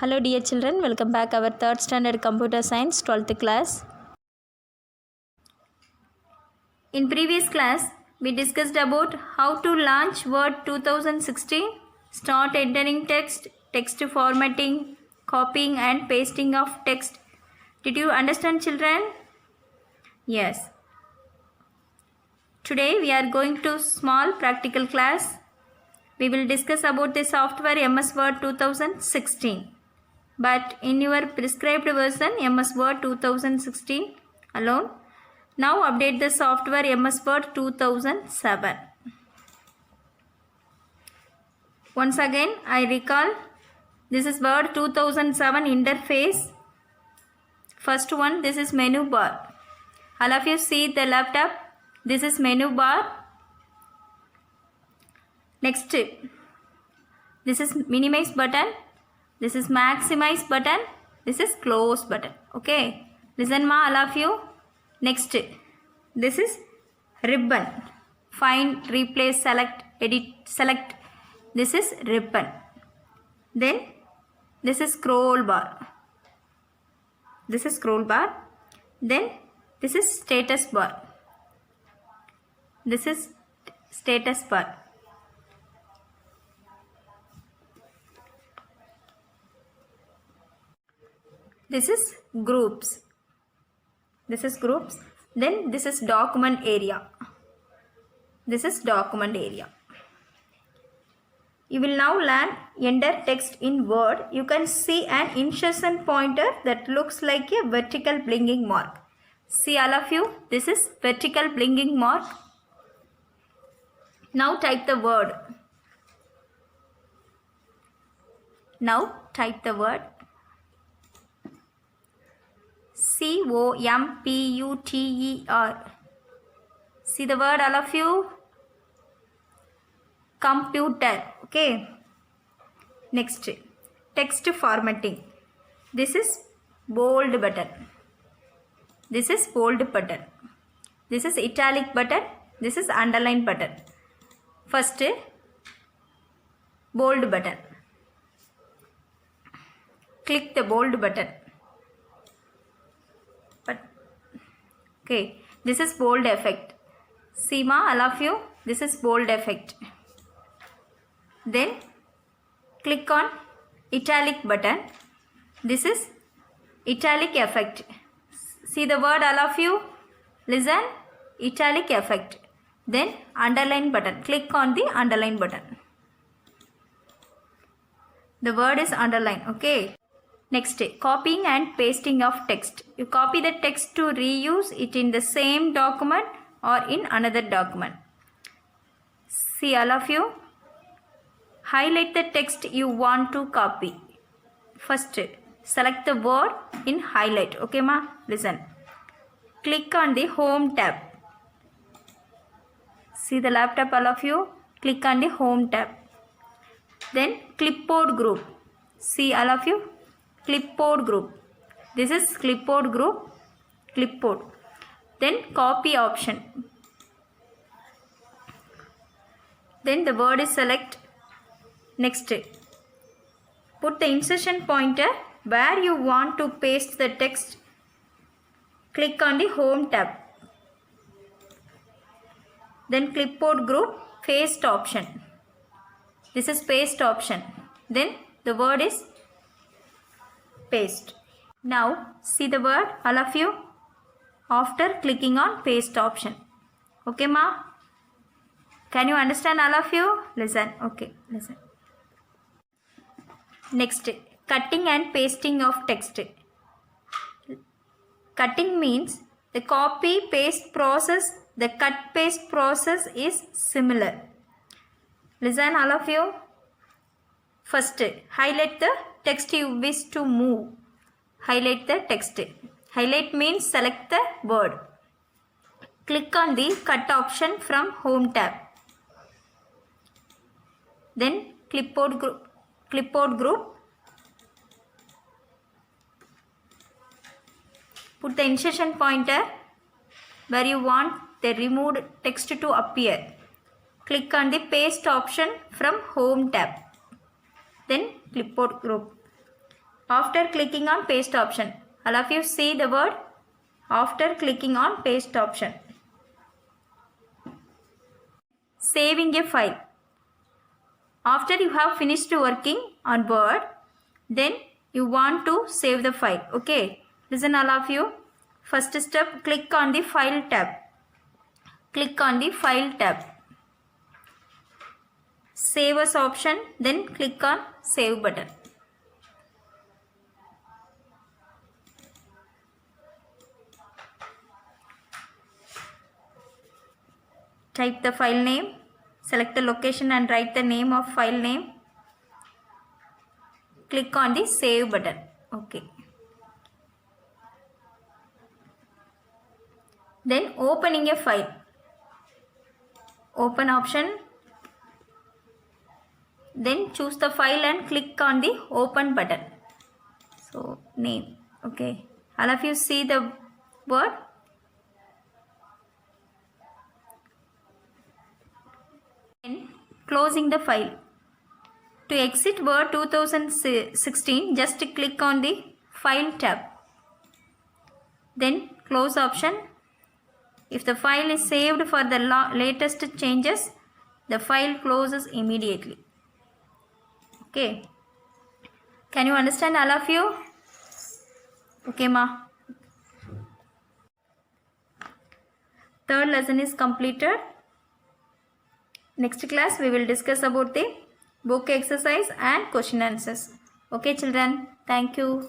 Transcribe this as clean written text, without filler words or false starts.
Hello dear children, welcome back our 3rd standard computer science 12th class. In previous class, we discussed about how to launch Word 2016, start entering text, text formatting, copying and pasting of text. Did you understand children? Yes. Today we are going to small practical class. We will discuss about the software MS Word 2016. But in your prescribed version MS Word 2016 alone. Now update the software MS Word 2007. Once again I recall, this is Word 2007 interface. First one, this is menu bar. All of you see the laptop. This is menu bar. Next, this is minimize button. This is maximize button. This is close button. Okay. Listen ma, all of you. Next, this is ribbon. Find, replace, select, edit, select. This is ribbon. Then this is scroll bar. This is scroll bar. Then this is status bar. This is status bar. This is groups. This is groups. Then this is document area. This is document area. You will now learn enter text in Word. You can see an insertion pointer that looks like a vertical blinking mark. See all of you, this is vertical blinking mark. Now type the word. Now type the word. computer. See the word all of you? Computer. Okay. Next, text formatting. This is bold button. This is bold button. This is italic button. This is underline button. First, bold button. Click the bold button. Okay, this is bold effect. See ma, all of you, this is bold effect. Then click on italic button. This is italic effect. See the word all of you? Listen, italic effect. Then underline button. Click on the underline button. The word is underline. Okay. Next, copying and pasting of text. You copy the text to reuse it in the same document or in another document. See all of you. Highlight the text you want to copy. First, select the word in highlight. Okay ma? Listen. Click on the home tab. See the laptop all of you. Click on the home tab. Then clipboard group. See all of you. Clipboard group. This is clipboard group. Clipboard. Then copy option. Then the word is select. Next, put the insertion pointer where you want to paste the text. Click on the home tab. Then clipboard group, paste option. This is paste option. Then the word is paste. Now see the word all of you after clicking on paste option. Okay ma? Can you understand all of you? Listen. Okay, listen. Next, cutting and pasting of text. Cutting means the copy paste process, the cut paste process is similar. Listen all of you. First, highlight the text you wish to move. Highlight the text. Highlight means select the word. Click on the cut option from home tab. Then clipboard group. Put the insertion pointer where you want the removed text to appear. Click on the paste option from home tab. Then clipboard group. After clicking on paste option, all of you see the word after clicking on paste option. Saving a file. After you have finished working on Word, then you want to save the file. Okay, listen all of you. First step, click on the file tab. Click on the file tab. Save as option, then click on save button. Type the file name, select the location and write the name of file name. Click on the save button. Okay. Then opening a file. Open option. Then choose the file and click on the open button. So name. Okay. All of you see the word. Then closing the file. To exit Word 2016, just click on the File tab. Then close option. If the file is saved for the latest changes, the file closes immediately. Okay. Can you understand all of you? Okay, ma. Third lesson is completed. Next class we will discuss about the book exercise and question answers. Okay children, thank you.